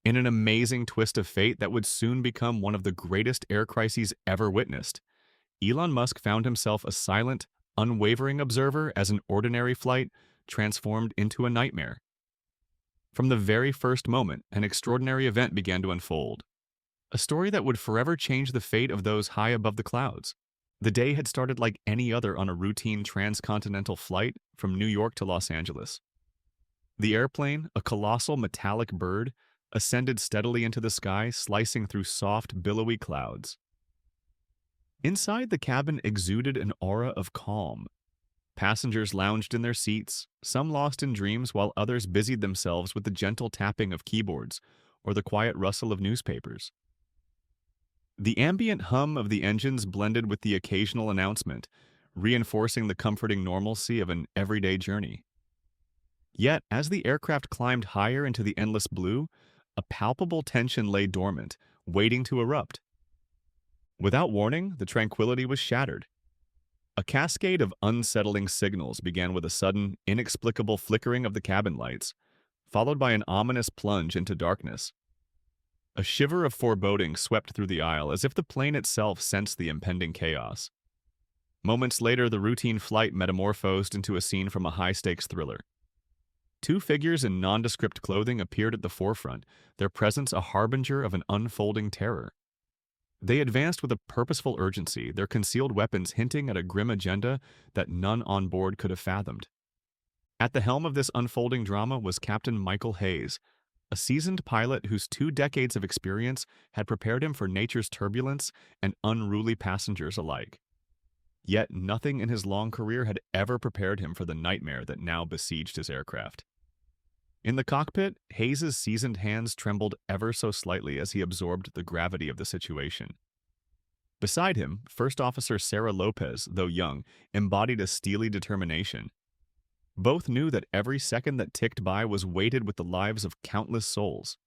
In an amazing twist of fate that would soon become one of the greatest air crises ever witnessed, Elon Musk found himself a silent, unwavering observer as an ordinary flight transformed into a nightmare. From the very first moment, an extraordinary event began to unfold. A story that would forever change the fate of those high above the clouds. The day had started like any other on a routine transcontinental flight from New York to Los Angeles. The airplane, a colossal metallic bird, ascended steadily into the sky, slicing through soft, billowy clouds. Inside, the cabin exuded an aura of calm. Passengers lounged in their seats, some lost in dreams while others busied themselves with the gentle tapping of keyboards or the quiet rustle of newspapers. The ambient hum of the engines blended with the occasional announcement, reinforcing the comforting normalcy of an everyday journey. Yet, as the aircraft climbed higher into the endless blue, a palpable tension lay dormant, waiting to erupt. Without warning, the tranquility was shattered. A cascade of unsettling signals began with a sudden, inexplicable flickering of the cabin lights, followed by an ominous plunge into darkness. A shiver of foreboding swept through the aisle as if the plane itself sensed the impending chaos. Moments later, the routine flight metamorphosed into a scene from a high-stakes thriller. Two figures in nondescript clothing appeared at the forefront, their presence a harbinger of an unfolding terror. They advanced with a purposeful urgency, their concealed weapons hinting at a grim agenda that none on board could have fathomed. At the helm of this unfolding drama was Captain Michael Hayes, a seasoned pilot whose 2 decades of experience had prepared him for nature's turbulence and unruly passengers alike. Yet nothing in his long career had ever prepared him for the nightmare that now besieged his aircraft. In the cockpit, Hayes's seasoned hands trembled ever so slightly as he absorbed the gravity of the situation. Beside him, First Officer Sarah Lopez, though young, embodied a steely determination. Both knew that every second that ticked by was weighted with the lives of countless souls.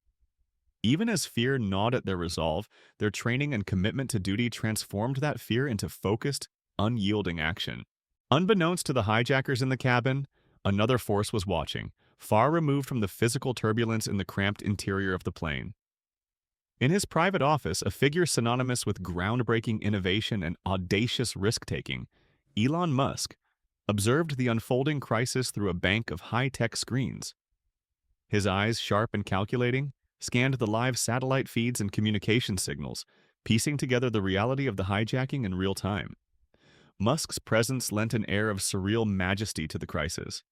Even as fear gnawed at their resolve, their training and commitment to duty transformed that fear into focused, unyielding action. Unbeknownst to the hijackers in the cabin, another force was watching, far removed from the physical turbulence in the cramped interior of the plane. In his private office, a figure synonymous with groundbreaking innovation and audacious risk-taking, Elon Musk observed the unfolding crisis through a bank of high-tech screens. His eyes, sharp and calculating, scanned the live satellite feeds and communication signals, piecing together the reality of the hijacking in real time. Musk's presence lent an air of surreal majesty to the crisis.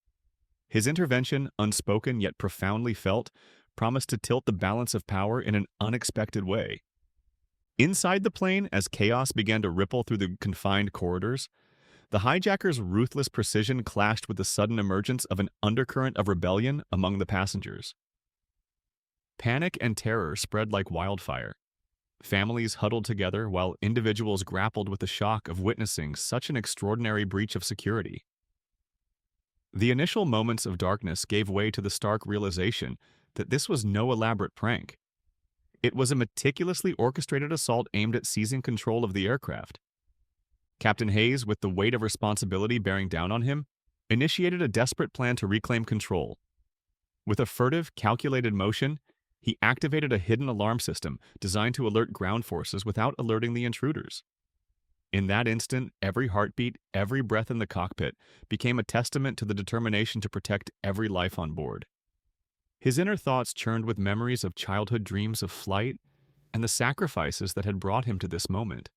His intervention, unspoken yet profoundly felt, promised to tilt the balance of power in an unexpected way. Inside the plane, as chaos began to ripple through the confined corridors, the hijackers' ruthless precision clashed with the sudden emergence of an undercurrent of rebellion among the passengers. Panic and terror spread like wildfire. Families huddled together while individuals grappled with the shock of witnessing such an extraordinary breach of security. The initial moments of darkness gave way to the stark realization that this was no elaborate prank. It was a meticulously orchestrated assault aimed at seizing control of the aircraft. Captain Hayes, with the weight of responsibility bearing down on him, initiated a desperate plan to reclaim control. With a furtive, calculated motion, he activated a hidden alarm system designed to alert ground forces without alerting the intruders. In that instant, every heartbeat, every breath in the cockpit became a testament to the determination to protect every life on board. His inner thoughts churned with memories of childhood dreams of flight and the sacrifices that had brought him to this moment.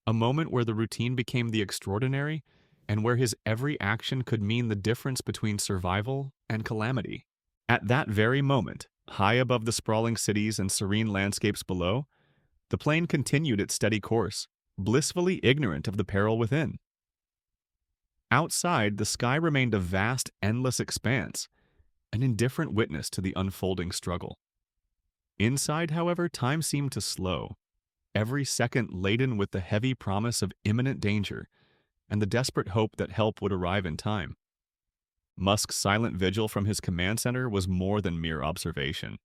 A moment where the routine became the extraordinary and where his every action could mean the difference between survival and calamity. At that very moment, high above the sprawling cities and serene landscapes below, the plane continued its steady course, blissfully ignorant of the peril within. Outside, the sky remained a vast, endless expanse, an indifferent witness to the unfolding struggle. Inside, however, time seemed to slow, every second laden with the heavy promise of imminent danger and the desperate hope that help would arrive in time. Musk's silent vigil from his command center was more than mere observation.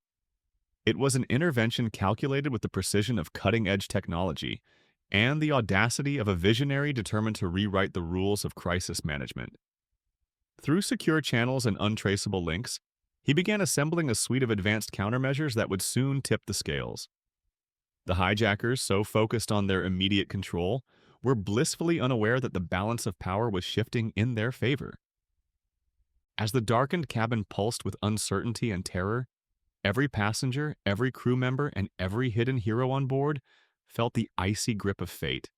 It was an intervention calculated with the precision of cutting-edge technology and the audacity of a visionary determined to rewrite the rules of crisis management. Through secure channels and untraceable links, He began assembling a suite of advanced countermeasures that would soon tip the scales. The hijackers, so focused on their immediate control, were blissfully unaware that the balance of power was shifting in their favor. As the darkened cabin pulsed with uncertainty and terror, every passenger, every crew member, and every hidden hero on board felt the icy grip of fate.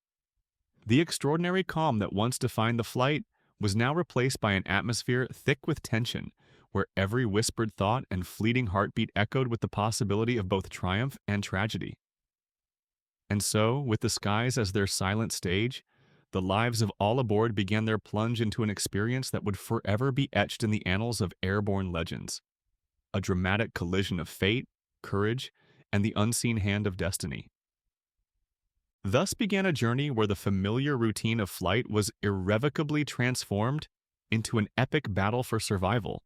The extraordinary calm that once defined the flight was now replaced by an atmosphere thick with tension, where every whispered thought and fleeting heartbeat echoed with the possibility of both triumph and tragedy. And so, with the skies as their silent stage, the lives of all aboard began their plunge into an experience that would forever be etched in the annals of airborne legends. A dramatic collision of fate, courage, and the unseen hand of destiny. Thus began a journey where the familiar routine of flight was irrevocably transformed into an epic battle for survival,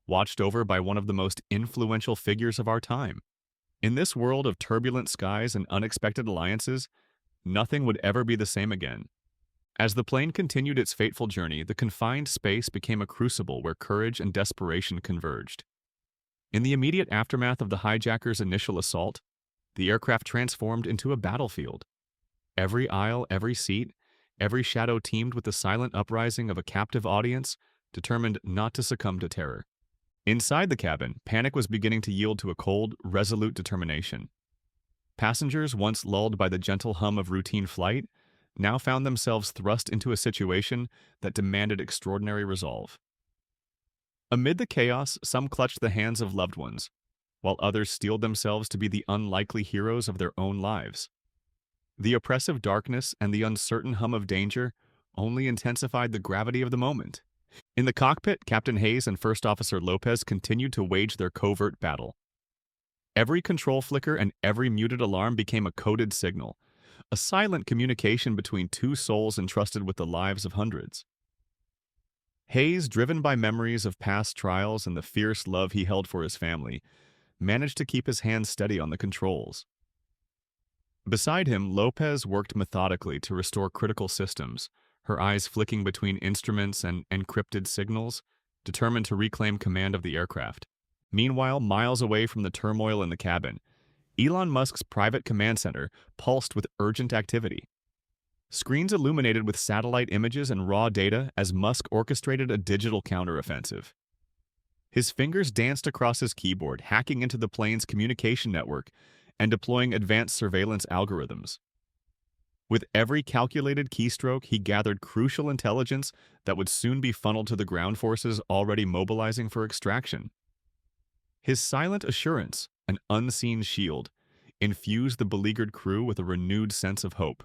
watched over by one of the most influential figures of our time. In this world of turbulent skies and unexpected alliances, nothing would ever be the same again. As the plane continued its fateful journey, the confined space became a crucible where courage and desperation converged. In the immediate aftermath of the hijackers' initial assault, the aircraft transformed into a battlefield. Every aisle, every seat, every shadow teemed with the silent uprising of a captive audience determined not to succumb to terror. Inside the cabin, panic was beginning to yield to a cold, resolute determination. Passengers, once lulled by the gentle hum of routine flight, now found themselves thrust into a situation that demanded extraordinary resolve. Amid the chaos, some clutched the hands of loved ones, while others steeled themselves to be the unlikely heroes of their own lives. The oppressive darkness and the uncertain hum of danger only intensified the gravity of the moment. In the cockpit, Captain Hayes and First Officer Lopez continued to wage their covert battle. Every control flicker and every muted alarm became a coded signal, a silent communication between two souls entrusted with the lives of hundreds. Hayes, driven by memories of past trials and the fierce love he held for his family, managed to keep his hands steady on the controls. Beside him, Lopez worked methodically to restore critical systems, her eyes flicking between instruments and encrypted signals, determined to reclaim command of the aircraft. Meanwhile, miles away from the turmoil in the cabin, Elon Musk's private command center pulsed with urgent activity. Screens illuminated with satellite images and raw data as Musk orchestrated a digital counteroffensive. His fingers danced across his keyboard, hacking into the plane's communication network and deploying advanced surveillance algorithms. With every calculated keystroke, he gathered crucial intelligence that would soon be funneled to the ground forces already mobilizing for extraction. His silent assurance, an unseen shield, infused the beleaguered crew with a renewed sense of hope.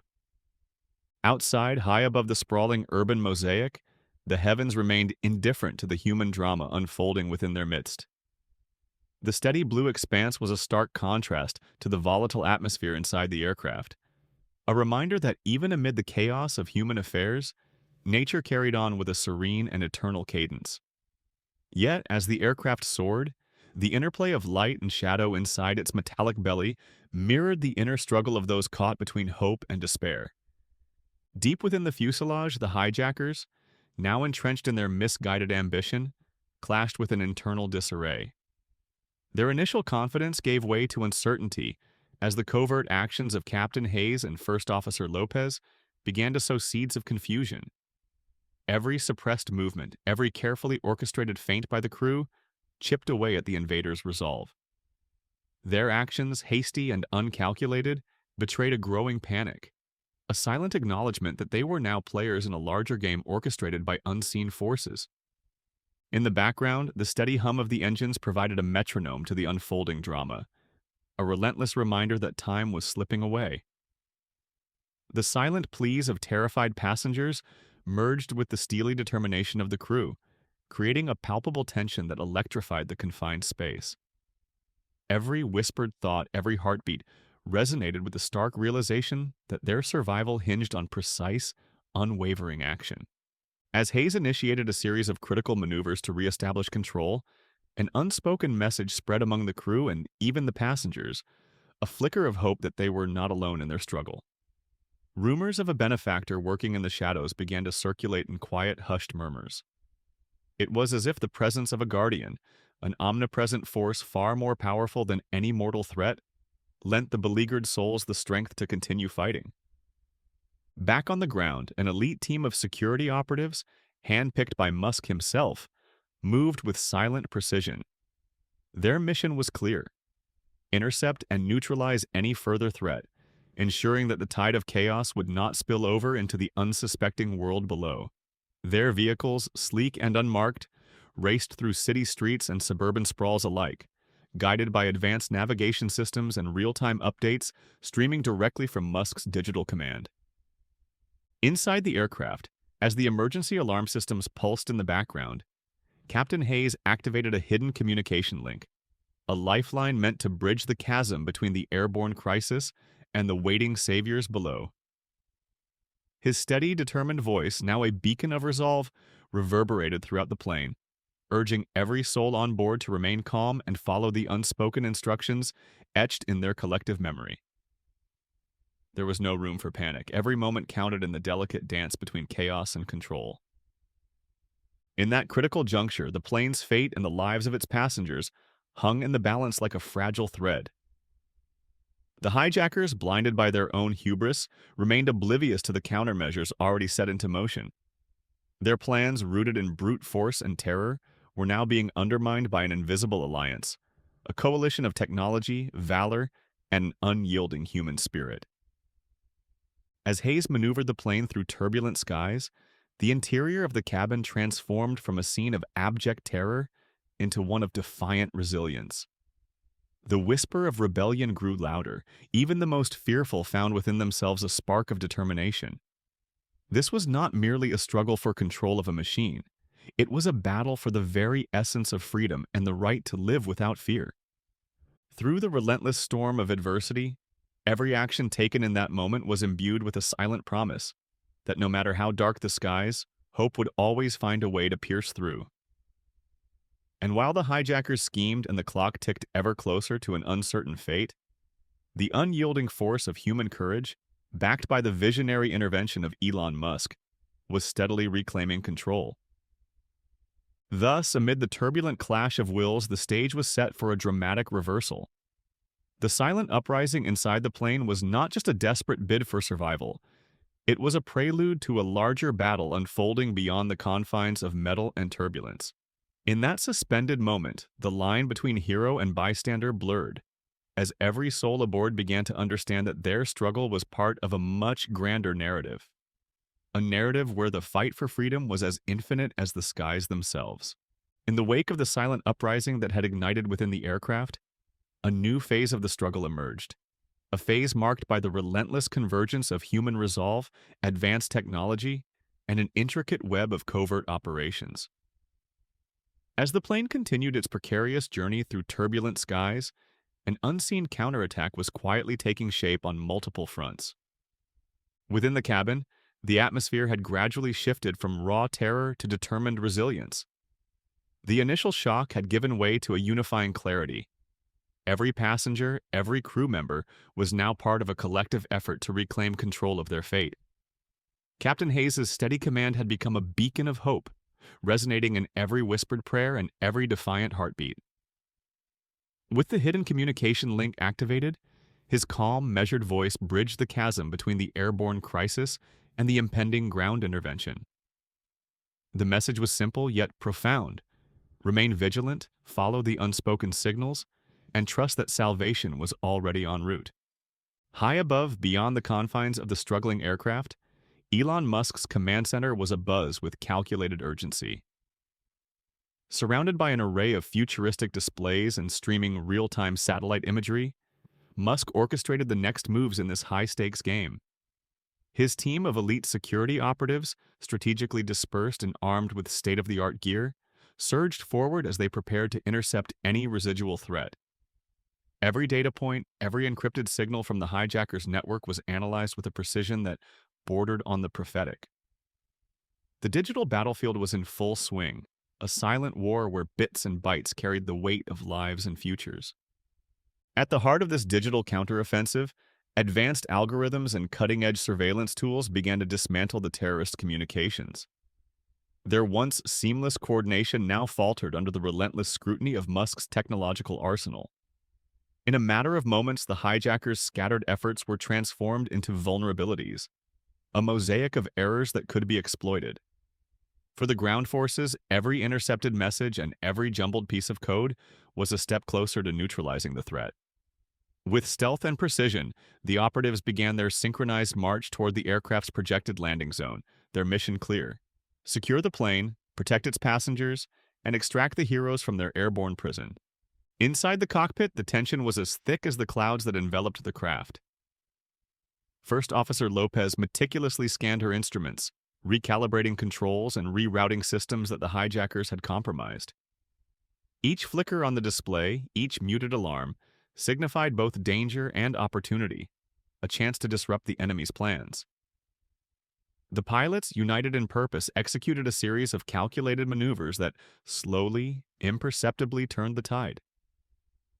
Outside, high above the sprawling urban mosaic, the heavens remained indifferent to the human drama unfolding within their midst. The steady blue expanse was a stark contrast to the volatile atmosphere inside the aircraft, a reminder that even amid the chaos of human affairs, nature carried on with a serene and eternal cadence. Yet, as the aircraft soared, the interplay of light and shadow inside its metallic belly mirrored the inner struggle of those caught between hope and despair. Deep within the fuselage, the hijackers, now entrenched in their misguided ambition, clashed with an internal disarray. Their initial confidence gave way to uncertainty as the covert actions of Captain Hayes and First Officer Lopez began to sow seeds of confusion. Every suppressed movement, every carefully orchestrated feint by the crew, chipped away at the invaders' resolve. Their actions, hasty and uncalculated, betrayed a growing panic, a silent acknowledgement that they were now players in a larger game orchestrated by unseen forces. In the background, the steady hum of the engines provided a metronome to the unfolding drama, a relentless reminder that time was slipping away. The silent pleas of terrified passengers merged with the steely determination of the crew, creating a palpable tension that electrified the confined space. Every whispered thought, every heartbeat, resonated with the stark realization that their survival hinged on precise, unwavering action. As Hayes initiated a series of critical maneuvers to reestablish control, an unspoken message spread among the crew and even the passengers, a flicker of hope that they were not alone in their struggle. Rumors of a benefactor working in the shadows began to circulate in quiet, hushed murmurs. It was as if the presence of a guardian, an omnipresent force far more powerful than any mortal threat, lent the beleaguered souls the strength to continue fighting. Back on the ground, an elite team of security operatives, handpicked by Musk himself, moved with silent precision. Their mission was clear: intercept and neutralize any further threat, ensuring that the tide of chaos would not spill over into the unsuspecting world below. Their vehicles, sleek and unmarked, raced through city streets and suburban sprawls alike, guided by advanced navigation systems and real-time updates streaming directly from Musk's digital command. Inside the aircraft, as the emergency alarm systems pulsed in the background, Captain Hayes activated a hidden communication link, a lifeline meant to bridge the chasm between the airborne crisis and the waiting saviors below. His steady, determined voice, now a beacon of resolve, reverberated throughout the plane, urging every soul on board to remain calm and follow the unspoken instructions etched in their collective memory. There was no room for panic. Every moment counted in the delicate dance between chaos and control. In that critical juncture, the plane's fate and the lives of its passengers hung in the balance like a fragile thread. The hijackers, blinded by their own hubris, remained oblivious to the countermeasures already set into motion. Their plans, rooted in brute force and terror, were now being undermined by an invisible alliance, a coalition of technology, valor, and an unyielding human spirit. As Hayes maneuvered the plane through turbulent skies, the interior of the cabin transformed from a scene of abject terror into one of defiant resilience. The whisper of rebellion grew louder. Even the most fearful found within themselves a spark of determination. This was not merely a struggle for control of a machine. It was a battle for the very essence of freedom and the right to live without fear. Through the relentless storm of adversity, every action taken in that moment was imbued with a silent promise that no matter how dark the skies, hope would always find a way to pierce through. And while the hijackers schemed and the clock ticked ever closer to an uncertain fate, the unyielding force of human courage, backed by the visionary intervention of Elon Musk, was steadily reclaiming control. Thus, amid the turbulent clash of wills, the stage was set for a dramatic reversal. The silent uprising inside the plane was not just a desperate bid for survival. It was a prelude to a larger battle unfolding beyond the confines of metal and turbulence. In that suspended moment, the line between hero and bystander blurred, as every soul aboard began to understand that their struggle was part of a much grander narrative. A narrative where the fight for freedom was as infinite as the skies themselves. In the wake of the silent uprising that had ignited within the aircraft, a new phase of the struggle emerged. A phase marked by the relentless convergence of human resolve, advanced technology, and an intricate web of covert operations. As the plane continued its precarious journey through turbulent skies, an unseen counterattack was quietly taking shape on multiple fronts. Within the cabin, the atmosphere had gradually shifted from raw terror to determined resilience. The initial shock had given way to a unifying clarity. Every passenger, every crew member was now part of a collective effort to reclaim control of their fate. Captain Hayes' steady command had become a beacon of hope, resonating in every whispered prayer and every defiant heartbeat. With the hidden communication link activated, his calm, measured voice bridged the chasm between the airborne crisis and the impending ground intervention. The message was simple yet profound. Remain vigilant, follow the unspoken signals, and trust that salvation was already en route. High above, beyond the confines of the struggling aircraft, Elon Musk's command center was abuzz with calculated urgency. Surrounded by an array of futuristic displays and streaming real-time satellite imagery, Musk orchestrated the next moves in this high-stakes game. His team of elite security operatives, strategically dispersed and armed with state-of-the-art gear, surged forward as they prepared to intercept any residual threat. Every data point, every encrypted signal from the hijackers' network was analyzed with a precision that bordered on the prophetic. The digital battlefield was in full swing, a silent war where bits and bytes carried the weight of lives and futures. At the heart of this digital counteroffensive, advanced algorithms and cutting-edge surveillance tools began to dismantle the terrorist communications. Their once seamless coordination now faltered under the relentless scrutiny of Musk's technological arsenal. In a matter of moments, the hijackers' scattered efforts were transformed into vulnerabilities, a mosaic of errors that could be exploited. For the ground forces, every intercepted message and every jumbled piece of code was a step closer to neutralizing the threat. With stealth and precision, the operatives began their synchronized march toward the aircraft's projected landing zone, their mission clear: secure the plane, protect its passengers, and extract the heroes from their airborne prison. Inside the cockpit, the tension was as thick as the clouds that enveloped the craft. First Officer Lopez meticulously scanned her instruments, recalibrating controls and rerouting systems that the hijackers had compromised. Each flicker on the display, each muted alarm, signified both danger and opportunity, a chance to disrupt the enemy's plans. The pilots, united in purpose, executed a series of calculated maneuvers that slowly, imperceptibly turned the tide.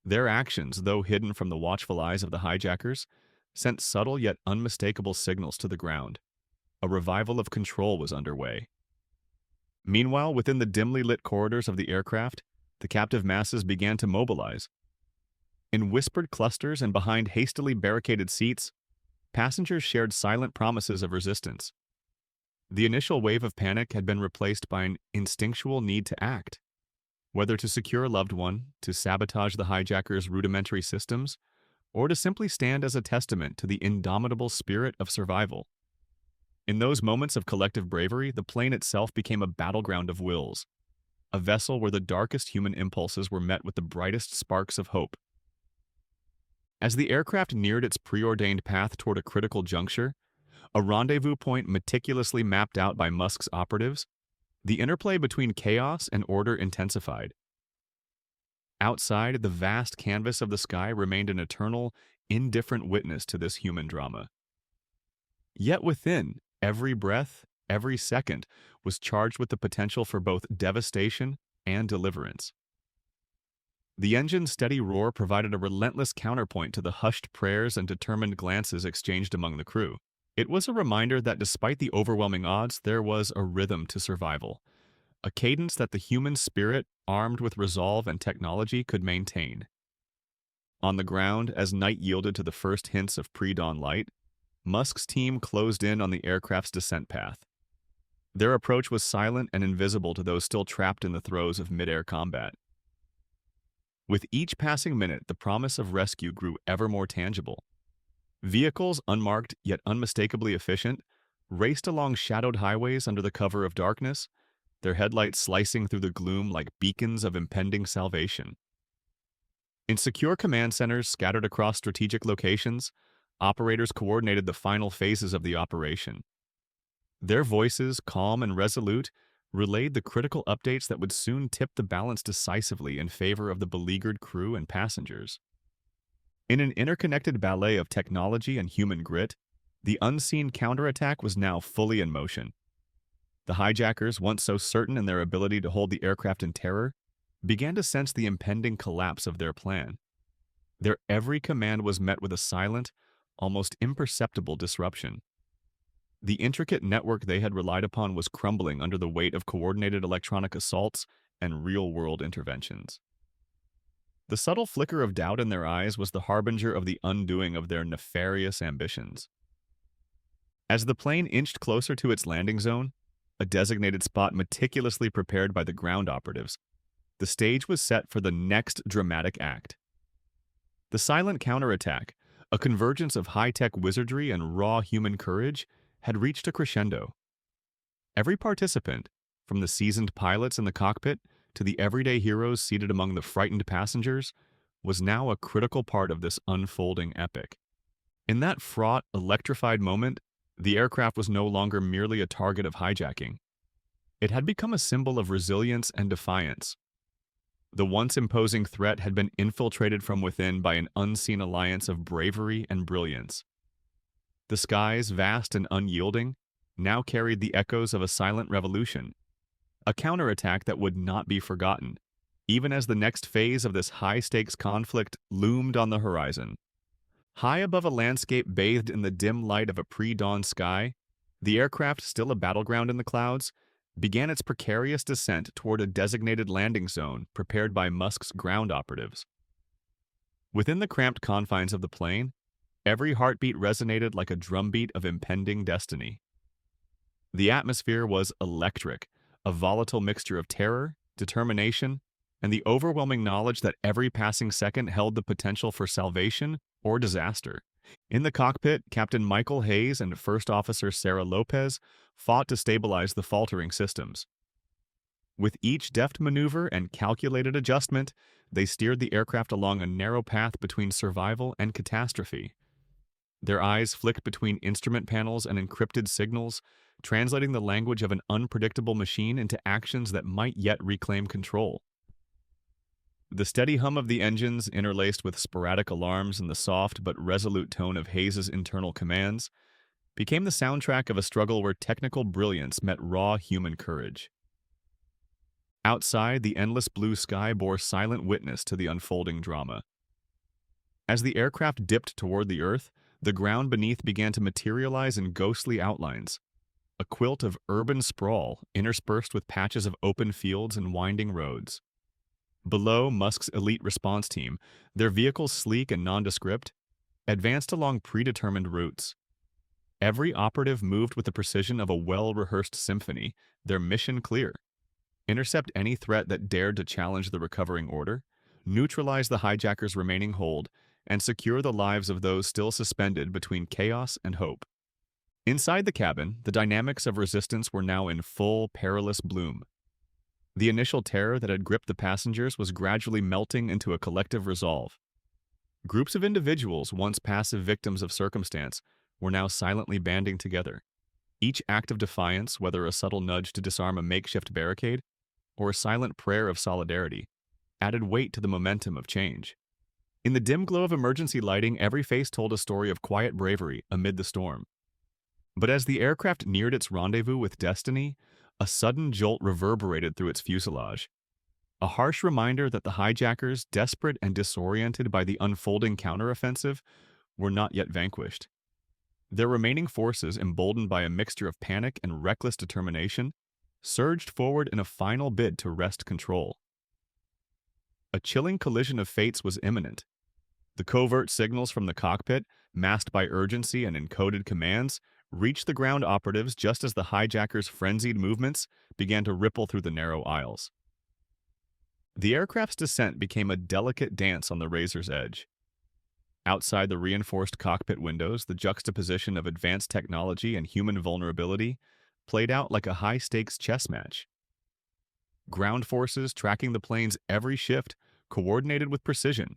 Their actions, though hidden from the watchful eyes of the hijackers, sent subtle yet unmistakable signals to the ground. A revival of control was underway. Meanwhile, within the dimly lit corridors of the aircraft, the captive masses began to mobilize. In whispered clusters and behind hastily barricaded seats, passengers shared silent promises of resistance. The initial wave of panic had been replaced by an instinctual need to act. Whether to secure a loved one, to sabotage the hijackers' rudimentary systems, or to simply stand as a testament to the indomitable spirit of survival. In those moments of collective bravery, the plane itself became a battleground of wills, a vessel where the darkest human impulses were met with the brightest sparks of hope. As the aircraft neared its preordained path toward a critical juncture, a rendezvous point meticulously mapped out by Musk's operatives, the interplay between chaos and order intensified. Outside, the vast canvas of the sky remained an eternal, indifferent witness to this human drama. Yet within, every breath, every second, was charged with the potential for both devastation and deliverance. The engine's steady roar provided a relentless counterpoint to the hushed prayers and determined glances exchanged among the crew. It was a reminder that despite the overwhelming odds, there was a rhythm to survival, a cadence that the human spirit, armed with resolve and technology, could maintain. On the ground, as night yielded to the first hints of pre-dawn light, Musk's team closed in on the aircraft's descent path. Their approach was silent and invisible to those still trapped in the throes of mid-air combat. With each passing minute, the promise of rescue grew ever more tangible. Vehicles, unmarked yet unmistakably efficient, raced along shadowed highways under the cover of darkness, their headlights slicing through the gloom like beacons of impending salvation. In secure command centers scattered across strategic locations, operators coordinated the final phases of the operation. Their voices, calm and resolute, relayed the critical updates that would soon tip the balance decisively in favor of the beleaguered crew and passengers. In an interconnected ballet of technology and human grit, the unseen counterattack was now fully in motion. The hijackers, once so certain in their ability to hold the aircraft in terror, began to sense the impending collapse of their plan. Their every command was met with a silent, almost imperceptible disruption. The intricate network they had relied upon was crumbling under the weight of coordinated electronic assaults and real-world interventions. The subtle flicker of doubt in their eyes was the harbinger of the undoing of their nefarious ambitions. As the plane inched closer to its landing zone, a designated spot meticulously prepared by the ground operatives, the stage was set for the next dramatic act. The silent counterattack, a convergence of high-tech wizardry and raw human courage, had reached a crescendo. Every participant, from the seasoned pilots in the cockpit to the everyday heroes seated among the frightened passengers, was now a critical part of this unfolding epic. In that fraught, electrified moment, the aircraft was no longer merely a target of hijacking. It had become a symbol of resilience and defiance. The once imposing threat had been infiltrated from within by an unseen alliance of bravery and brilliance. The skies, vast and unyielding, now carried the echoes of a silent revolution, a counterattack that would not be forgotten, even as the next phase of this high-stakes conflict loomed on the horizon. High above a landscape bathed in the dim light of a pre-dawn sky, the aircraft, still a battleground in the clouds, began its precarious descent toward a designated landing zone prepared by Musk's ground operatives. Within the cramped confines of the plane, every heartbeat resonated like a drumbeat of impending destiny. The atmosphere was electric, a volatile mixture of terror, determination, and the overwhelming knowledge that every passing second held the potential for salvation or disaster. In the cockpit, Captain Michael Hayes and First Officer Sarah Lopez fought to stabilize the faltering systems. With each deft maneuver and calculated adjustment, they steered the aircraft along a narrow path between survival and catastrophe. Their eyes flicked between instrument panels and encrypted signals, translating the language of an unpredictable machine into actions that might yet reclaim control. The steady hum of the engines, interlaced with sporadic alarms and the soft but resolute tone of Hayes's internal commands, became the soundtrack of a struggle where technical brilliance met raw human courage. Outside, the endless blue sky bore silent witness to the unfolding drama. As the aircraft dipped toward the earth, the ground beneath began to materialize in ghostly outlines, a quilt of urban sprawl interspersed with patches of open fields and winding roads. Below, Musk's elite response team, their vehicles sleek and nondescript, advanced along predetermined routes. Every operative moved with the precision of a well-rehearsed symphony, their mission clear: intercept any threat that dared to challenge the recovering order, neutralize the hijackers' remaining hold, and secure the lives of those still suspended between chaos and hope. Inside the cabin, the dynamics of resistance were now in full, perilous bloom. The initial terror that had gripped the passengers was gradually melting into a collective resolve. Groups of individuals, once passive victims of circumstance, were now silently banding together. Each act of defiance, whether a subtle nudge to disarm a makeshift barricade or a silent prayer of solidarity, added weight to the momentum of change. In the dim glow of emergency lighting, every face told a story of quiet bravery amid the storm. But as the aircraft neared its rendezvous with destiny, a sudden jolt reverberated through its fuselage. A harsh reminder that the hijackers, desperate and disoriented by the unfolding counteroffensive, were not yet vanquished. Their remaining forces, emboldened by a mixture of panic and reckless determination, surged forward in a final bid to wrest control. A chilling collision of fates was imminent. The covert signals from the cockpit, masked by urgency and encoded commands, reached the ground operatives just as the hijackers' frenzied movements began to ripple through the narrow aisles. The aircraft's descent became a delicate dance on the razor's edge. Outside the reinforced cockpit windows, the juxtaposition of advanced technology and human vulnerability played out like a high-stakes chess match. Ground forces tracking the plane's every shift coordinated with precision.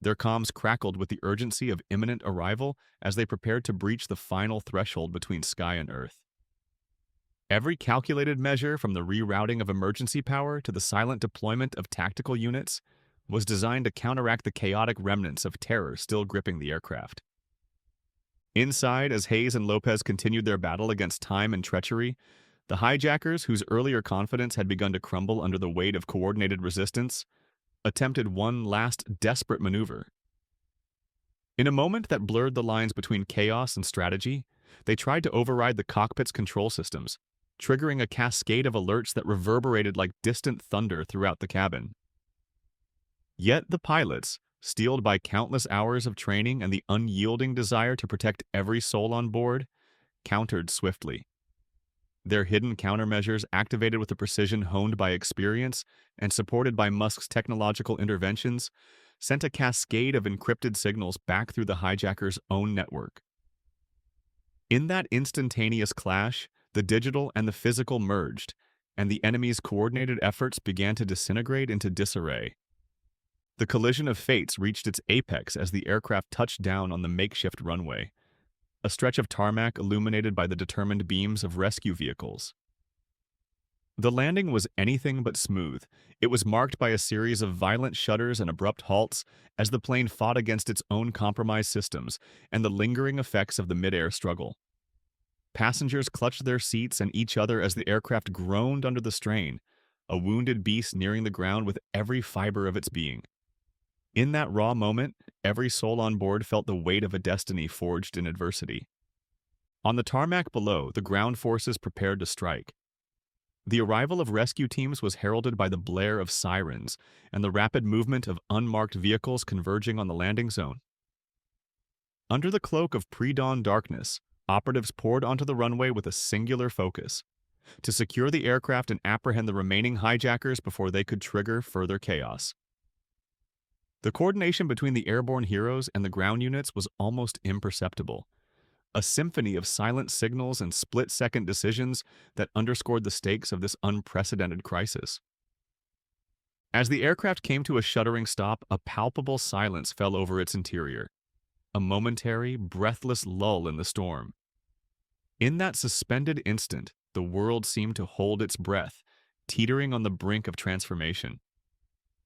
Their comms crackled with the urgency of imminent arrival as they prepared to breach the final threshold between sky and earth. Every calculated measure, from the rerouting of emergency power to the silent deployment of tactical units, was designed to counteract the chaotic remnants of terror still gripping the aircraft. Inside, as Hayes and Lopez continued their battle against time and treachery, the hijackers, whose earlier confidence had begun to crumble under the weight of coordinated resistance, attempted one last desperate maneuver. In a moment that blurred the lines between chaos and strategy, they tried to override the cockpit's control systems, triggering a cascade of alerts that reverberated like distant thunder throughout the cabin. Yet the pilots, steeled by countless hours of training and the unyielding desire to protect every soul on board, countered swiftly. Their hidden countermeasures, activated with a precision honed by experience and supported by Musk's technological interventions, sent a cascade of encrypted signals back through the hijackers' own network. In that instantaneous clash, the digital and the physical merged, and the enemy's coordinated efforts began to disintegrate into disarray. The collision of fates reached its apex as the aircraft touched down on the makeshift runway, a stretch of tarmac illuminated by the determined beams of rescue vehicles. The landing was anything but smooth. It was marked by a series of violent shudders and abrupt halts as the plane fought against its own compromised systems and the lingering effects of the mid-air struggle. Passengers clutched their seats and each other as the aircraft groaned under the strain, a wounded beast nearing the ground with every fiber of its being. In that raw moment, every soul on board felt the weight of a destiny forged in adversity. On the tarmac below, the ground forces prepared to strike. The arrival of rescue teams was heralded by the blare of sirens and the rapid movement of unmarked vehicles converging on the landing zone. Under the cloak of pre-dawn darkness, operatives poured onto the runway with a singular focus: to secure the aircraft and apprehend the remaining hijackers before they could trigger further chaos. The coordination between the airborne heroes and the ground units was almost imperceptible, a symphony of silent signals and split-second decisions that underscored the stakes of this unprecedented crisis. As the aircraft came to a shuddering stop, a palpable silence fell over its interior, a momentary, breathless lull in the storm. In that suspended instant, the world seemed to hold its breath, teetering on the brink of transformation.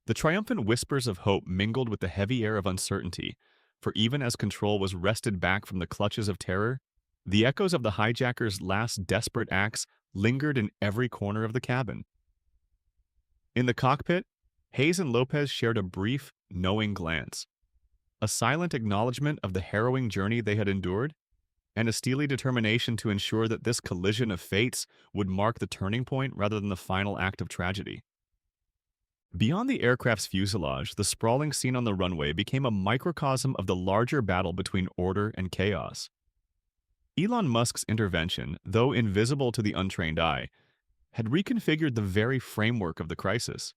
The triumphant whispers of hope mingled with the heavy air of uncertainty, for even as control was wrested back from the clutches of terror, the echoes of the hijackers' last desperate acts lingered in every corner of the cabin. In the cockpit, Hayes and Lopez shared a brief, knowing glance, a silent acknowledgement of the harrowing journey they had endured, and a steely determination to ensure that this collision of fates would mark the turning point rather than the final act of tragedy. Beyond the aircraft's fuselage, the sprawling scene on the runway became a microcosm of the larger battle between order and chaos. Elon Musk's intervention, though invisible to the untrained eye, had reconfigured the very framework of the crisis.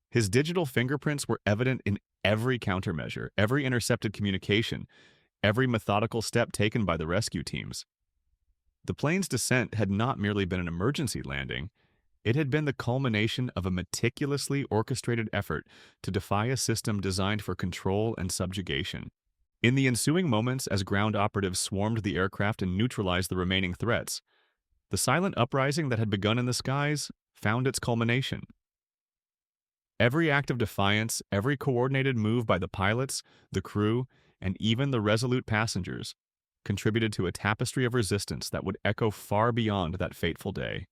His digital fingerprints were evident in every countermeasure, every intercepted communication, every methodical step taken by the rescue teams. The plane's descent had not merely been an emergency landing, it had been the culmination of a meticulously orchestrated effort to defy a system designed for control and subjugation. In the ensuing moments, as ground operatives swarmed the aircraft and neutralized the remaining threats, the silent uprising that had begun in the skies found its culmination. Every act of defiance, every coordinated move by the pilots, the crew, and even the resolute passengers contributed to a tapestry of resistance that would echo far beyond that fateful day.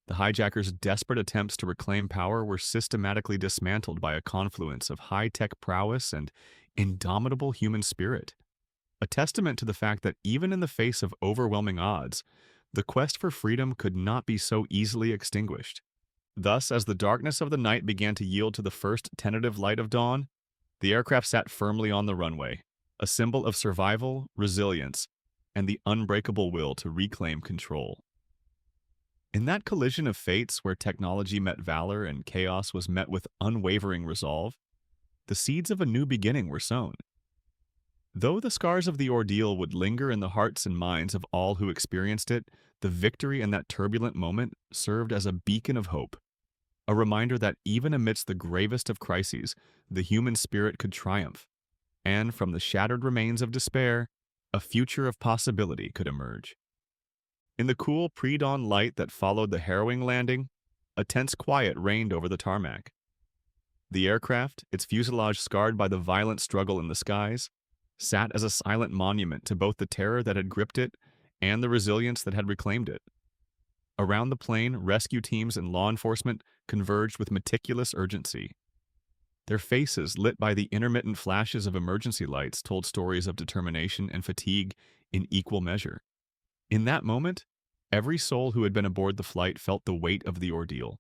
The hijackers' desperate attempts to reclaim power were systematically dismantled by a confluence of high-tech prowess and indomitable human spirit, a testament to the fact that even in the face of overwhelming odds, the quest for freedom could not be so easily extinguished. Thus, as the darkness of the night began to yield to the first tentative light of dawn, the aircraft sat firmly on the runway, a symbol of survival, resilience, and the unbreakable will to reclaim control. In that collision of fates where technology met valor and chaos was met with unwavering resolve, the seeds of a new beginning were sown. Though the scars of the ordeal would linger in the hearts and minds of all who experienced it, the victory in that turbulent moment served as a beacon of hope, a reminder that even amidst the gravest of crises, the human spirit could triumph, and from the shattered remains of despair, a future of possibility could emerge. In the cool pre-dawn light that followed the harrowing landing, a tense quiet reigned over the tarmac. The aircraft, its fuselage scarred by the violent struggle in the skies, sat as a silent monument to both the terror that had gripped it and the resilience that had reclaimed it. Around the plane, rescue teams and law enforcement converged with meticulous urgency. Their faces, lit by the intermittent flashes of emergency lights, told stories of determination and fatigue in equal measure. In that moment, every soul who had been aboard the flight felt the weight of the ordeal,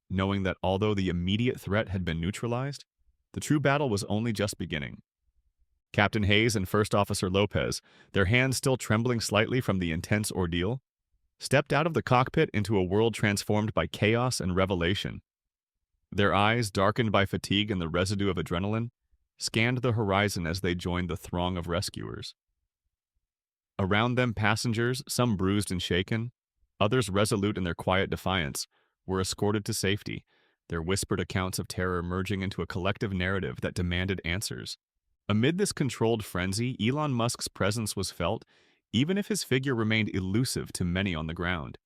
knowing that although the immediate threat had been neutralized, the true battle was only just beginning. Captain Hayes and First Officer Lopez, their hands still trembling slightly from the intense ordeal, stepped out of the cockpit into a world transformed by chaos and revelation. Their eyes, darkened by fatigue and the residue of adrenaline, scanned the horizon as they joined the throng of rescuers. Around them, passengers, some bruised and shaken, others resolute in their quiet defiance, were escorted to safety, their whispered accounts of terror merging into a collective narrative that demanded answers. Amid this controlled frenzy, Elon Musk's presence was felt, even if his figure remained elusive to many on the ground.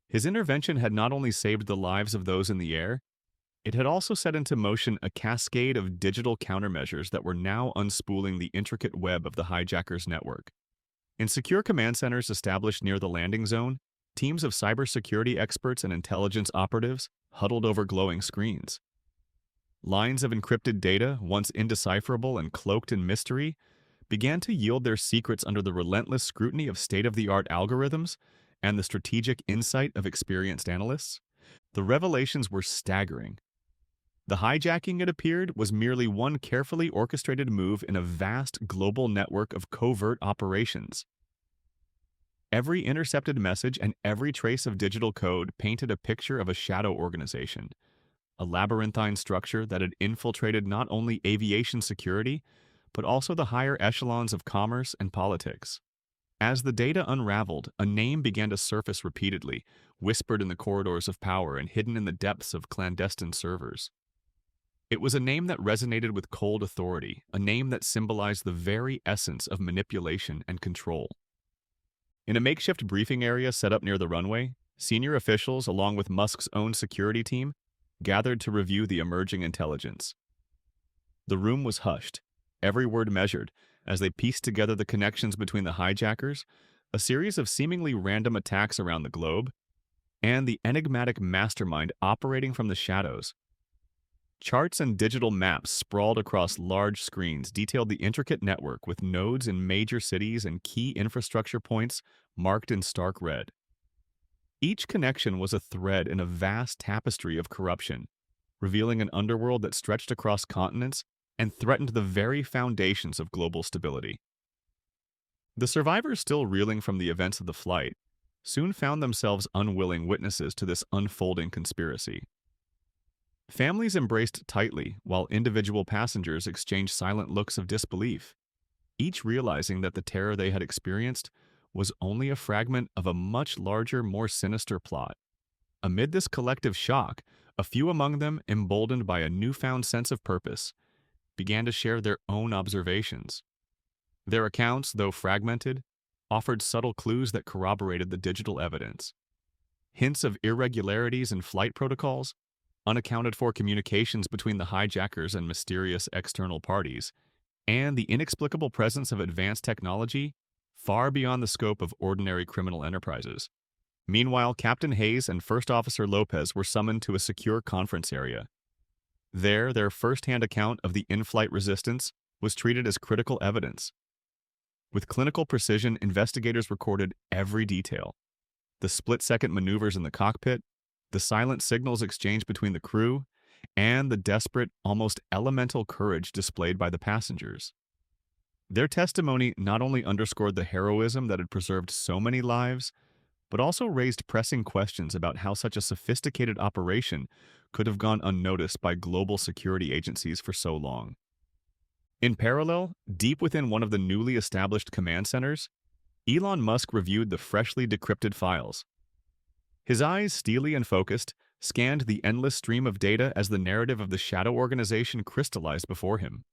His intervention had not only saved the lives of those in the air, it had also set into motion a cascade of digital countermeasures that were now unspooling the intricate web of the hijackers' network. In secure command centers established near the landing zone, teams of cybersecurity experts and intelligence operatives huddled over glowing screens. Lines of encrypted data, once indecipherable and cloaked in mystery, began to yield their secrets under the relentless scrutiny of state-of-the-art algorithms and the strategic insight of experienced analysts, the revelations were staggering. The hijacking, it appeared, was merely one carefully orchestrated move in a vast global network of covert operations. Every intercepted message and every trace of digital code painted a picture of a shadow organization, a labyrinthine structure that had infiltrated not only aviation security, but also the higher echelons of commerce and politics. As the data unraveled, a name began to surface repeatedly, whispered in the corridors of power and hidden in the depths of clandestine servers. It was a name that resonated with cold authority, a name that symbolized the very essence of manipulation and control. In a makeshift briefing area set up near the runway, senior officials, along with Musk's own security team, gathered to review the emerging intelligence. The room was hushed, every word measured, as they pieced together the connections between the hijackers, a series of seemingly random attacks around the globe, and the enigmatic mastermind operating from the shadows. Charts and digital maps sprawled across large screens detailed the intricate network with nodes in major cities and key infrastructure points marked in stark red. Each connection was a thread in a vast tapestry of corruption, revealing an underworld that stretched across continents and threatened the very foundations of global stability. The survivors, still reeling from the events of the flight, soon found themselves unwilling witnesses to this unfolding conspiracy. Families embraced tightly, while individual passengers exchanged silent looks of disbelief, each realizing that the terror they had experienced was only a fragment of a much larger, more sinister plot. Amid this collective shock, a few among them, emboldened by a newfound sense of purpose, began to share their own observations. Their accounts, though fragmented, offered subtle clues that corroborated the digital evidence. Hints of irregularities in flight protocols, unaccounted for communications between the hijackers and mysterious external parties, and the inexplicable presence of advanced technology far beyond the scope of ordinary criminal enterprises. Meanwhile, Captain Hayes and First Officer Lopez were summoned to a secure conference area. There, their first-hand account of the in-flight resistance was treated as critical evidence. With clinical precision, investigators recorded every detail: the split-second maneuvers in the cockpit, the silent signals exchanged between the crew, and the desperate, almost elemental courage displayed by the passengers. Their testimony not only underscored the heroism that had preserved so many lives, but also raised pressing questions about how such a sophisticated operation could have gone unnoticed by global security agencies for so long. In parallel, deep within one of the newly established command centers, Elon Musk reviewed the freshly decrypted files. His eyes, steely and focused, scanned the endless stream of data as the narrative of the shadow organization crystallized before him.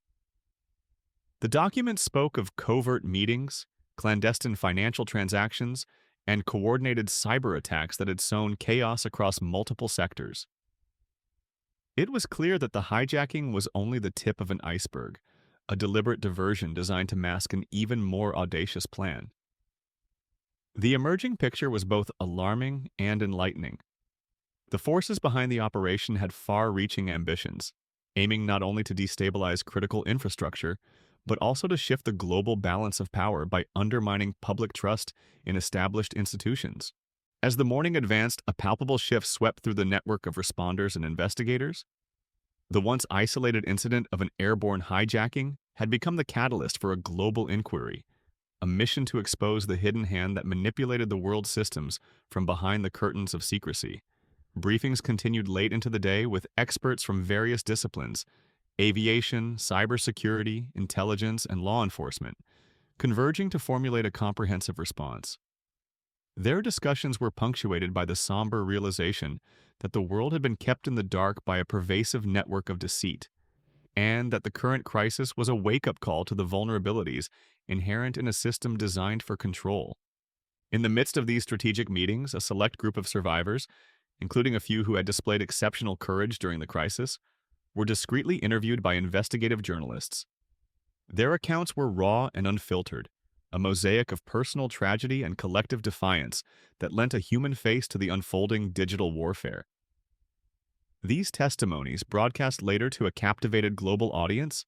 The document spoke of covert meetings, clandestine financial transactions, and coordinated cyber attacks that had sown chaos across multiple sectors. It was clear that the hijacking was only the tip of an iceberg, a deliberate diversion designed to mask an even more audacious plan. The emerging picture was both alarming and enlightening. The forces behind the operation had far-reaching ambitions, aiming not only to destabilize critical infrastructure, but also to shift the global balance of power by undermining public trust in established institutions. As the morning advanced, a palpable shift swept through the network of responders and investigators. The once isolated incident of an airborne hijacking had become the catalyst for a global inquiry, a mission to expose the hidden hand that manipulated the world's systems from behind the curtains of secrecy. Briefings continued late into the day with experts from various disciplines: aviation, cybersecurity, intelligence, and law enforcement, converging to formulate a comprehensive response. Their discussions were punctuated by the somber realization that the world had been kept in the dark by a pervasive network of deceit, and that the current crisis was a wake-up call to the vulnerabilities inherent in a system designed for control. In the midst of these strategic meetings, a select group of survivors, including a few who had displayed exceptional courage during the crisis, were discreetly interviewed by investigative journalists. Their accounts were raw and unfiltered, a mosaic of personal tragedy and collective defiance that lent a human face to the unfolding digital warfare. These testimonies, broadcast later to a captivated global audience,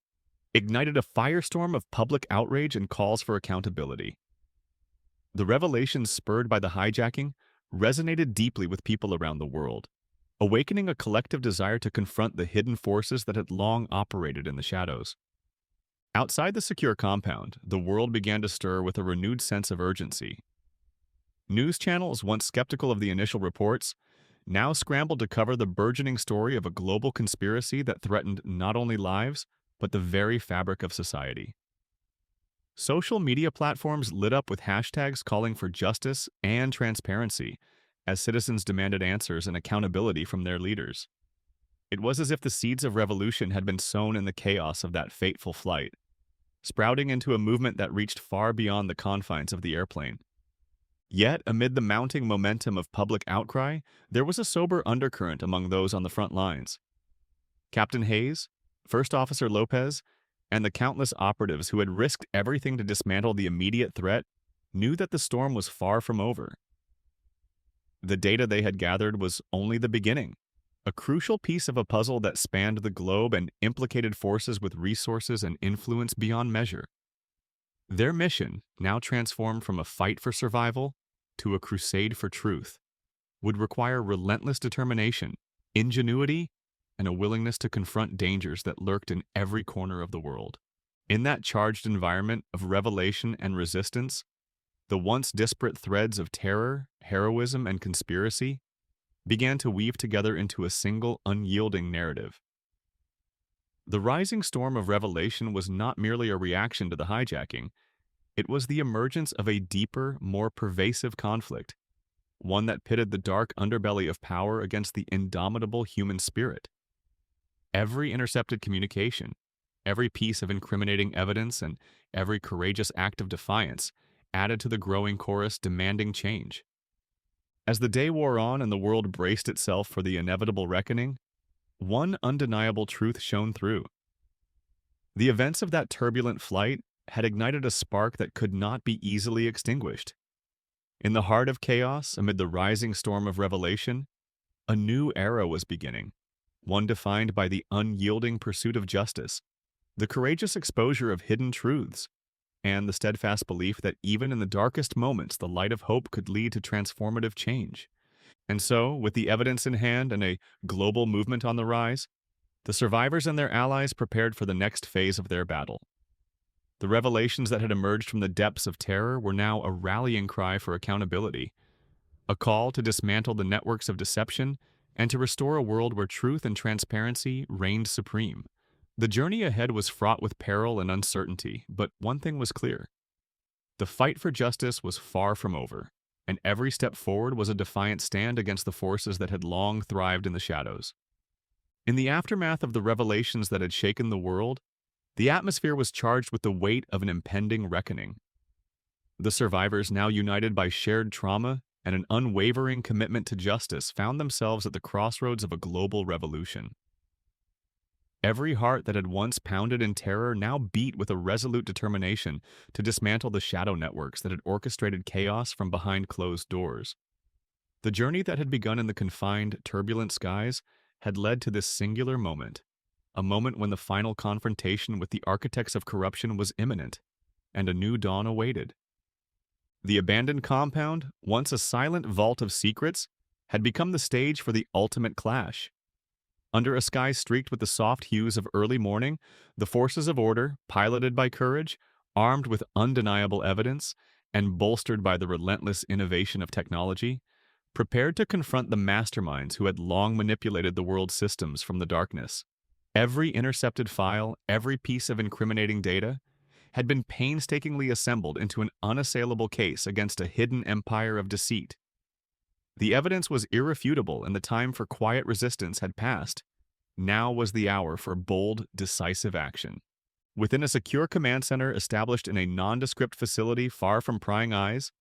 ignited a firestorm of public outrage and calls for accountability. The revelations spurred by the hijacking resonated deeply with people around the world, awakening a collective desire to confront the hidden forces that had long operated in the shadows. Outside the secure compound, the world began to stir with a renewed sense of urgency. News channels, once skeptical of the initial reports, now scrambled to cover the burgeoning story of a global conspiracy that threatened not only lives, but the very fabric of society. Social media platforms lit up with hashtags calling for justice and transparency, as citizens demanded answers and accountability from their leaders. It was as if the seeds of revolution had been sown in the chaos of that fateful flight, sprouting into a movement that reached far beyond the confines of the airplane. Yet, amid the mounting momentum of public outcry, there was a sober undercurrent among those on the front lines. Captain Hayes, First Officer Lopez, and the countless operatives who had risked everything to dismantle the immediate threat knew that the storm was far from over. The data they had gathered was only the beginning, a crucial piece of a puzzle that spanned the globe and implicated forces with resources and influence beyond measure. Their mission, now transformed from a fight for survival to a crusade for truth, would require relentless determination, ingenuity, and a willingness to confront dangers that lurked in every corner of the world. In that charged environment of revelation and resistance, the once disparate threads of terror, heroism, and conspiracy began to weave together into a single, unyielding narrative. The rising storm of revelation was not merely a reaction to the hijacking, it was the emergence of a deeper, more pervasive conflict, one that pitted the dark underbelly of power against the indomitable human spirit. Every intercepted communication, every piece of incriminating evidence, and every courageous act of defiance added to the growing chorus demanding change. As the day wore on and the world braced itself for the inevitable reckoning, one undeniable truth shone through. The events of that turbulent flight had ignited a spark that could not be easily extinguished. In the heart of chaos, amid the rising storm of revelation, a new era was beginning, one defined by the unyielding pursuit of justice, the courageous exposure of hidden truths, and the steadfast belief that even in the darkest moments the light of hope could lead to transformative change. And so, with the evidence in hand and a global movement on the rise, the survivors and their allies prepared for the next phase of their battle. The revelations that had emerged from the depths of terror were now a rallying cry for accountability, a call to dismantle the networks of deception and to restore a world where truth and transparency reigned supreme. The journey ahead was fraught with peril and uncertainty, but one thing was clear. The fight for justice was far from over, and every step forward was a defiant stand against the forces that had long thrived in the shadows. In the aftermath of the revelations that had shaken the world, the atmosphere was charged with the weight of an impending reckoning. The survivors, now united by shared trauma and an unwavering commitment to justice, found themselves at the crossroads of a global revolution. Every heart that had once pounded in terror now beat with a resolute determination to dismantle the shadow networks that had orchestrated chaos from behind closed doors. The journey that had begun in the confined, turbulent skies had led to this singular moment, a moment when the final confrontation with the architects of corruption was imminent, and a new dawn awaited. The abandoned compound, once a silent vault of secrets, had become the stage for the ultimate clash. Under a sky streaked with the soft hues of early morning, the forces of order, piloted by courage, armed with undeniable evidence, and bolstered by the relentless innovation of technology, prepared to confront the masterminds who had long manipulated the world's systems from the darkness. Every intercepted file, every piece of incriminating data, had been painstakingly assembled into an unassailable case against a hidden empire of deceit. The evidence was irrefutable and the time for quiet resistance had passed. Now was the hour for bold, decisive action. Within a secure command center established in a nondescript facility far from prying eyes,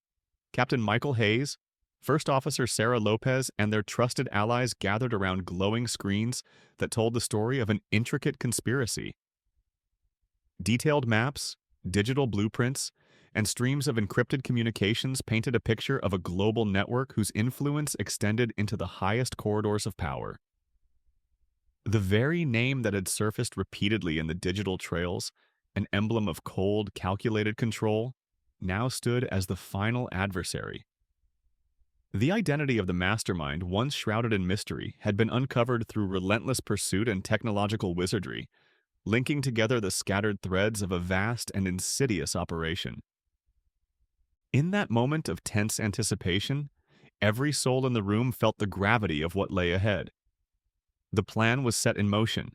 Captain Michael Hayes, First Officer Sarah Lopez, and their trusted allies gathered around glowing screens that told the story of an intricate conspiracy. Detailed maps, digital blueprints, and streams of encrypted communications painted a picture of a global network whose influence extended into the highest corridors of power. The very name that had surfaced repeatedly in the digital trails, an emblem of cold, calculated control, now stood as the final adversary. The identity of the mastermind, once shrouded in mystery, had been uncovered through relentless pursuit and technological wizardry, linking together the scattered threads of a vast and insidious operation. In that moment of tense anticipation, every soul in the room felt the gravity of what lay ahead. The plan was set in motion,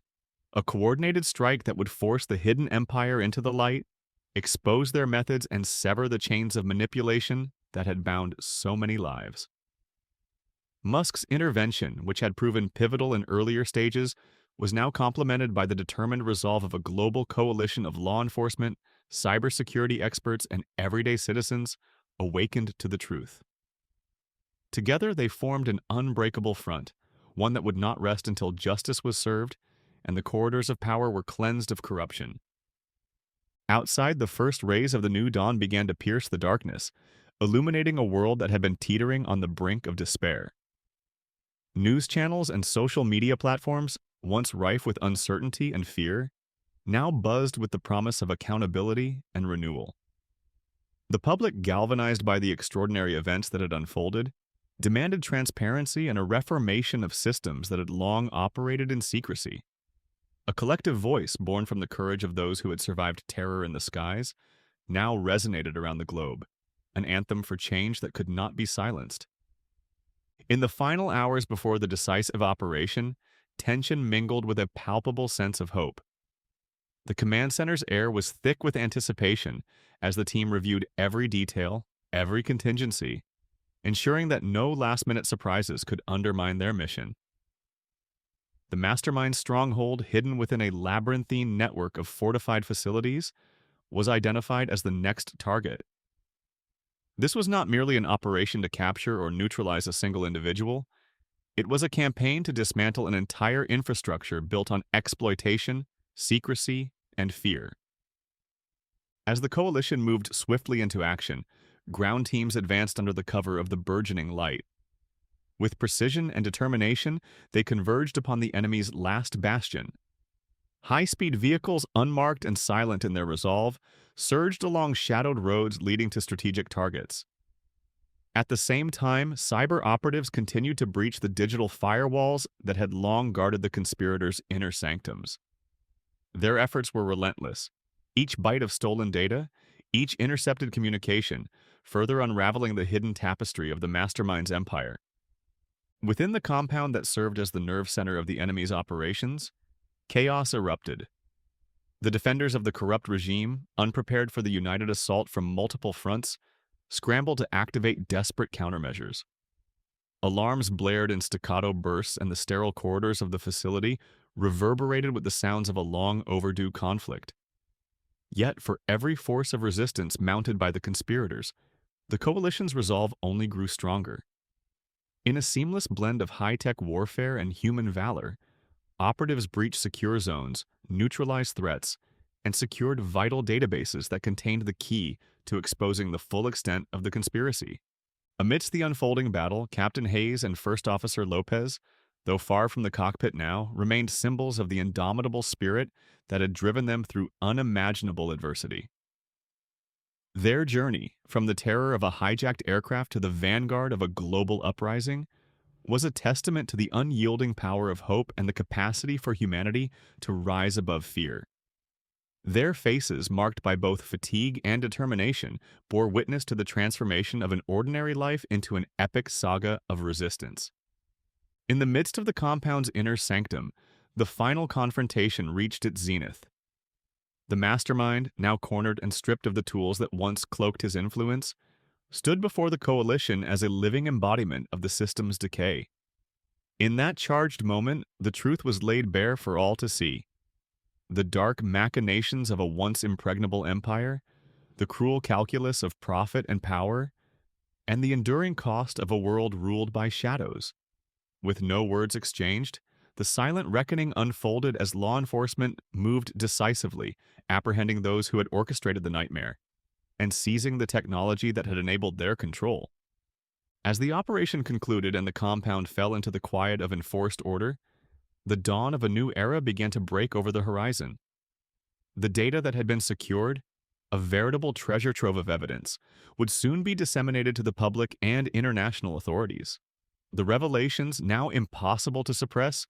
a coordinated strike that would force the hidden empire into the light, expose their methods, and sever the chains of manipulation that had bound so many lives. Musk's intervention, which had proven pivotal in earlier stages, was now complemented by the determined resolve of a global coalition of law enforcement, cybersecurity experts, and everyday citizens awakened to the truth. Together, they formed an unbreakable front, one that would not rest until justice was served and the corridors of power were cleansed of corruption. Outside, the first rays of the new dawn began to pierce the darkness, illuminating a world that had been teetering on the brink of despair. News channels and social media platforms, once rife with uncertainty and fear, now buzzed with the promise of accountability and renewal. The public, galvanized by the extraordinary events that had unfolded, demanded transparency and a reformation of systems that had long operated in secrecy. A collective voice, born from the courage of those who had survived terror in the skies, now resonated around the globe, an anthem for change that could not be silenced. In the final hours before the decisive operation, tension mingled with a palpable sense of hope. The command center's air was thick with anticipation as the team reviewed every detail, every contingency, ensuring that no last-minute surprises could undermine their mission. The mastermind's stronghold, hidden within a labyrinthine network of fortified facilities, was identified as the next target. This was not merely an operation to capture or neutralize a single individual. It was a campaign to dismantle an entire infrastructure built on exploitation, secrecy, and fear. As the coalition moved swiftly into action, ground teams advanced under the cover of the burgeoning light. With precision and determination, they converged upon the enemy's last bastion. High-speed vehicles, unmarked and silent in their resolve, surged along shadowed roads leading to strategic targets. At the same time, cyber operatives continued to breach the digital firewalls that had long guarded the conspirators' inner sanctums. Their efforts were relentless. Each byte of stolen data, each intercepted communication, further unraveling the hidden tapestry of the mastermind's empire. Within the compound that served as the nerve center of the enemy's operations, chaos erupted. The defenders of the corrupt regime, unprepared for the united assault from multiple fronts, scrambled to activate desperate countermeasures. Alarms blared in staccato bursts, and the sterile corridors of the facility reverberated with the sounds of a long overdue conflict. Yet, for every force of resistance mounted by the conspirators, the coalition's resolve only grew stronger. In a seamless blend of high-tech warfare and human valor, operatives breached secure zones, neutralized threats, and secured vital databases that contained the key to exposing the full extent of the conspiracy. Amidst the unfolding battle, Captain Hayes and First Officer Lopez, though far from the cockpit now, remained symbols of the indomitable spirit that had driven them through unimaginable adversity. Their journey, from the terror of a hijacked aircraft to the vanguard of a global uprising, was a testament to the unyielding power of hope and the capacity for humanity to rise above fear. Their faces, marked by both fatigue and determination, bore witness to the transformation of an ordinary life into an epic saga of resistance. In the midst of the compound's inner sanctum, the final confrontation reached its zenith. The mastermind, now cornered and stripped of the tools that once cloaked his influence, stood before the coalition as a living embodiment of the system's decay. In that charged moment, the truth was laid bare for all to see. The dark machinations of a once impregnable empire, the cruel calculus of profit and power, and the enduring cost of a world ruled by shadows. With no words exchanged, the silent reckoning unfolded as law enforcement moved decisively, apprehending those who had orchestrated the nightmare, and seizing the technology that had enabled their control. As the operation concluded and the compound fell into the quiet of enforced order, the dawn of a new era began to break over the horizon. The data that had been secured, a veritable treasure trove of evidence, would soon be disseminated to the public and international authorities. The revelations, now impossible to suppress,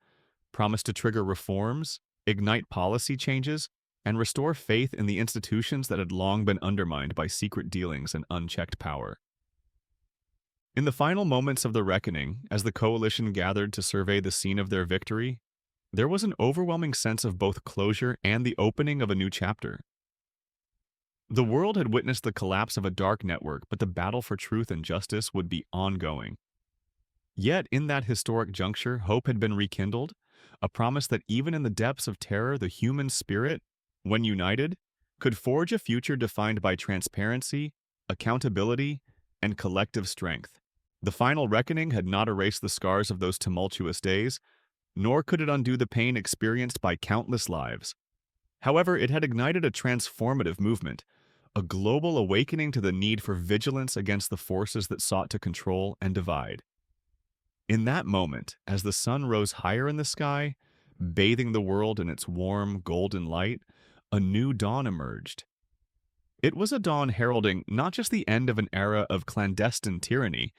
promise to trigger reforms, ignite policy changes, and restore faith in the institutions that had long been undermined by secret dealings and unchecked power. In the final moments of the reckoning, as the coalition gathered to survey the scene of their victory, there was an overwhelming sense of both closure and the opening of a new chapter. The world had witnessed the collapse of a dark network, but the battle for truth and justice would be ongoing. Yet, in that historic juncture, hope had been rekindled, a promise that even in the depths of terror, the human spirit, when united, could forge a future defined by transparency, accountability, and collective strength. The final reckoning had not erased the scars of those tumultuous days, nor could it undo the pain experienced by countless lives. However, it had ignited a transformative movement, a global awakening to the need for vigilance against the forces that sought to control and divide. In that moment, as the sun rose higher in the sky, bathing the world in its warm, golden light, a new dawn emerged. It was a dawn heralding not just the end of an era of clandestine tyranny,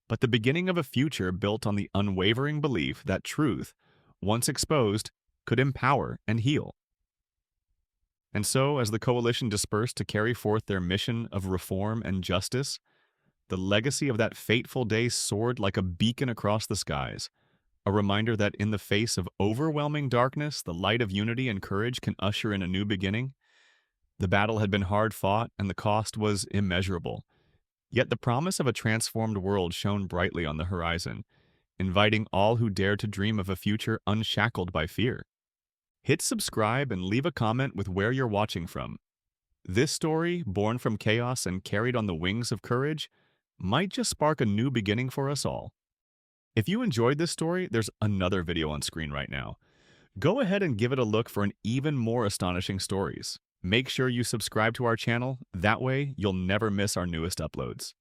but the beginning of a future built on the unwavering belief that truth, once exposed, could empower and heal. And so, as the coalition dispersed to carry forth their mission of reform and justice, the legacy of that fateful day soared like a beacon across the skies, a reminder that in the face of overwhelming darkness, the light of unity and courage can usher in a new beginning. The battle had been hard fought, and the cost was immeasurable. Yet the promise of a transformed world shone brightly on the horizon, inviting all who dared to dream of a future unshackled by fear. Hit subscribe and leave a comment with where you're watching from. This story, born from chaos and carried on the wings of courage, might just spark a new beginning for us all. If you enjoyed this story, there's another video on screen right now. Go ahead and give it a look for an even more astonishing stories. Make sure you subscribe to our channel, that way you'll never miss our newest uploads.